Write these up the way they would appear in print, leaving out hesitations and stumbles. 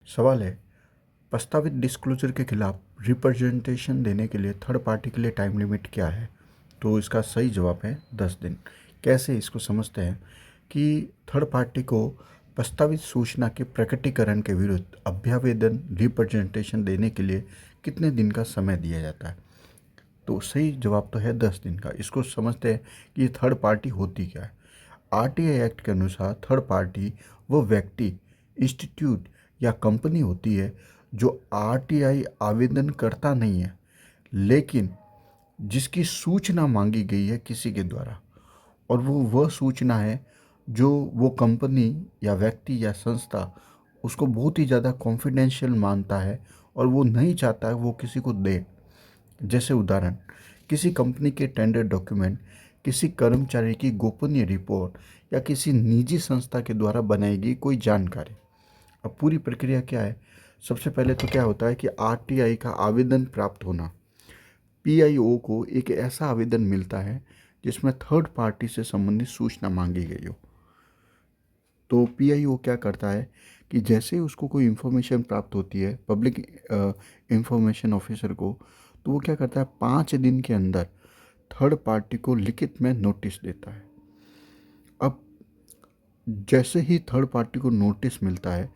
सवाल है, प्रस्तावित डिस्क्लोजर के खिलाफ रिप्रेजेंटेशन देने के लिए थर्ड पार्टी के लिए टाइम लिमिट क्या है? तो इसका सही जवाब है 10 दिन। कैसे इसको समझते हैं कि थर्ड पार्टी को प्रस्तावित सूचना के प्रकटीकरण के विरुद्ध अभ्यावेदन रिप्रेजेंटेशन देने के लिए कितने दिन का समय दिया जाता है? तो सही जवाब तो है 10 दिन का। इसको समझते हैं कि ये थर्ड पार्टी होती क्या है। आरटीआई एक्ट के अनुसार थर्ड पार्टी वो व्यक्ति, इंस्टीट्यूट या कंपनी होती है जो आरटीआई आवेदन करता नहीं है, लेकिन जिसकी सूचना मांगी गई है किसी के द्वारा, और वो वह सूचना है जो वो कंपनी या व्यक्ति या संस्था उसको बहुत ही ज़्यादा कॉन्फिडेंशियल मानता है और वो नहीं चाहता है वो किसी को दे। जैसे उदाहरण, किसी कंपनी के टेंडर डॉक्यूमेंट, किसी कर्मचारी की गोपनीय रिपोर्ट या किसी निजी संस्था के द्वारा बनाई गई कोई जानकारी। अब पूरी प्रक्रिया क्या है? सबसे पहले तो क्या होता है कि आरटीआई का आवेदन प्राप्त होना। पीआईओ को एक ऐसा आवेदन मिलता है जिसमें थर्ड पार्टी से संबंधित सूचना मांगी गई हो। तो पीआईओ क्या करता है कि जैसे ही उसको कोई इन्फॉर्मेशन प्राप्त होती है पब्लिक इंफॉर्मेशन ऑफिसर को, तो वो क्या करता है 5 दिन के अंदर थर्ड पार्टी को लिखित में नोटिस देता है। अब जैसे ही थर्ड पार्टी को नोटिस मिलता है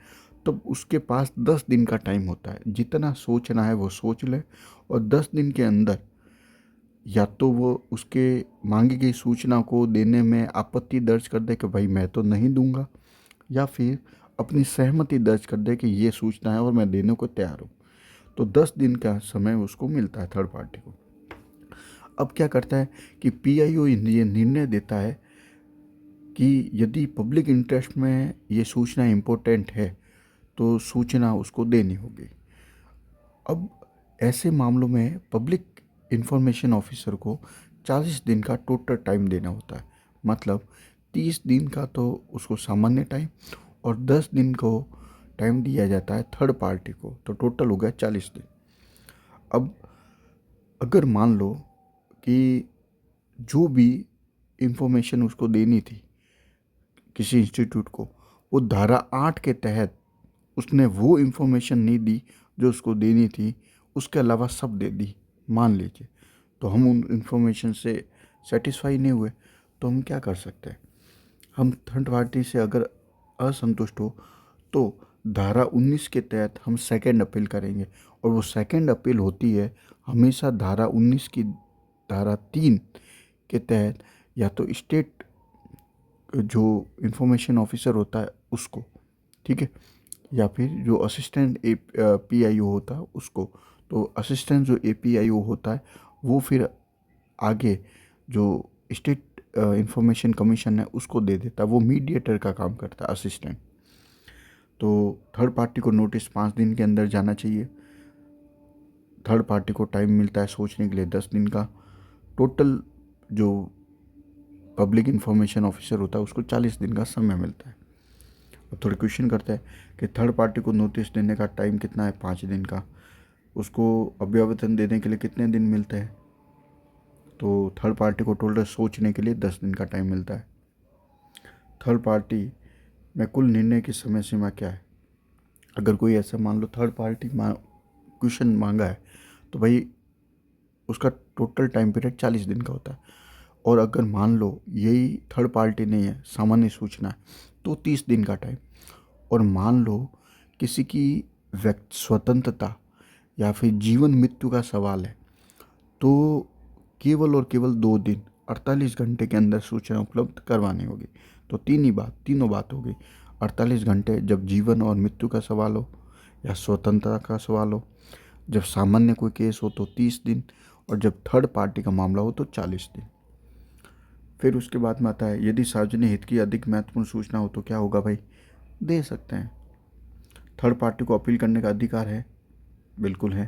तब उसके पास 10 दिन का टाइम होता है। जितना सोचना है वो सोच ले, और 10 दिन के अंदर या तो वो उसके मांगी गई सूचना को देने में आपत्ति दर्ज कर दे कि भाई मैं तो नहीं दूंगा, या फिर अपनी सहमति दर्ज कर दे कि ये सूचना है और मैं देने को तैयार हूँ। तो 10 दिन का समय उसको मिलता है थर्ड पार्टी को। अब क्या करता है कि पीआईओ ये निर्णय देता है कि यदि पब्लिक इंटरेस्ट में ये सूचना इम्पोर्टेंट है तो सूचना उसको देनी होगी। अब ऐसे मामलों में पब्लिक इंफॉर्मेशन ऑफिसर को 40 दिन का टोटल टाइम देना होता है। मतलब 30 दिन का तो उसको सामान्य टाइम और 10 दिन को टाइम दिया जाता है थर्ड पार्टी को, तो टोटल हो गया 40 दिन। अब अगर मान लो कि जो भी इंफॉर्मेशन उसको देनी थी किसी इंस्टीट्यूट को, वो धारा 8 के तहत उसने वो इंफॉर्मेशन नहीं दी जो उसको देनी थी, उसके अलावा सब दे दी, मान लीजिए, तो हम उन इंफॉर्मेशन से सेटिस्फाई नहीं हुए, तो हम क्या कर सकते हैं? हम थर्ड पार्टी से अगर असंतुष्ट हो तो धारा 19 के तहत हम सेकंड अपील करेंगे, और वो सेकंड अपील होती है हमेशा धारा 19 की धारा 3 के तहत, या तो स्टेट जो इंफॉर्मेशन ऑफिसर होता है उसको, ठीक है, या फिर जो असिस्टेंट पीआईओ होता है उसको। तो असिस्टेंट जो एपीआईओ होता है वो फिर आगे जो स्टेट इंफॉर्मेशन कमीशन है उसको दे देता है, वो मीडिएटर का काम करता है असिस्टेंट। तो थर्ड पार्टी को नोटिस 5 दिन के अंदर जाना चाहिए। थर्ड पार्टी को टाइम मिलता है सोचने के लिए 10 दिन का। टोटल जो पब्लिक इंफॉर्मेशन ऑफिसर होता है उसको 40 दिन का समय मिलता है। अब थोड़ा क्वेश्चन करते हैं कि थर्ड पार्टी को नोटिस देने का टाइम कितना है? 5 दिन का। उसको अभ्यावेदन देने के लिए कितने दिन मिलते हैं? तो थर्ड पार्टी को टोटल सोचने के लिए 10 दिन का टाइम मिलता है। थर्ड पार्टी में कुल निर्णय की समय सीमा क्या है? अगर कोई ऐसा मान लो थर्ड पार्टी क्वेश्चन मांगा है तो भाई उसका टोटल टाइम पीरियड 40 दिन का होता है। और अगर मान लो यही थर्ड पार्टी नहीं है, सामान्य सूचना है, तो 30 दिन का टाइम। और मान लो किसी की व्यक्ति स्वतंत्रता या फिर जीवन मृत्यु का सवाल है, तो केवल और केवल 2 दिन 48 घंटे के अंदर सूचना उपलब्ध करवानी होगी। तो तीनों बात होगी। 48 घंटे जब जीवन और मृत्यु का सवाल हो या स्वतंत्रता का सवाल हो, जब सामान्य कोई केस हो तो 30 दिन, और जब थर्ड पार्टी का मामला हो तो 40 दिन। फिर उसके बाद में आता है यदि सार्वजनिक हित की अधिक महत्वपूर्ण सूचना हो तो क्या होगा भाई? दे सकते हैं। थर्ड पार्टी को अपील करने का अधिकार है, बिल्कुल है।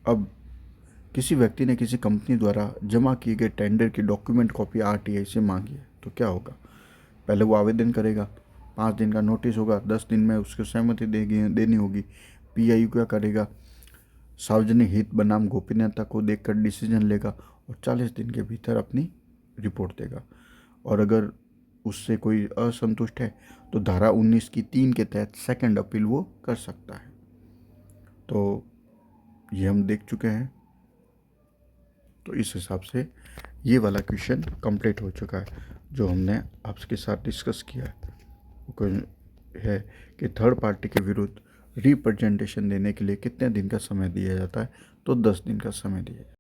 अब किसी व्यक्ति ने किसी कंपनी द्वारा जमा किए गए टेंडर की डॉक्यूमेंट कॉपी आरटीआई से मांगी है तो क्या होगा? पहले वो आवेदन करेगा, 5 दिन का नोटिस होगा, 10 दिन में उसको सहमति देनी होगी। पीआईयू क्या करेगा? सार्वजनिक हित बनाम गोपनीयता को देखकर डिसीजन लेगा और 40 दिन के भीतर अपनी रिपोर्ट देगा। और अगर उससे कोई असंतुष्ट है तो धारा 19 की 3 के तहत सेकंड अपील वो कर सकता है। तो ये हम देख चुके हैं। तो इस हिसाब से ये वाला क्वेश्चन कंप्लीट हो चुका है जो हमने आपके साथ डिस्कस किया है। वो है कि थर्ड पार्टी के विरुद्ध रिप्रेजेंटेशन देने के लिए कितने दिन का समय दिया जाता है, तो 10 दिन का समय दिया जाता है।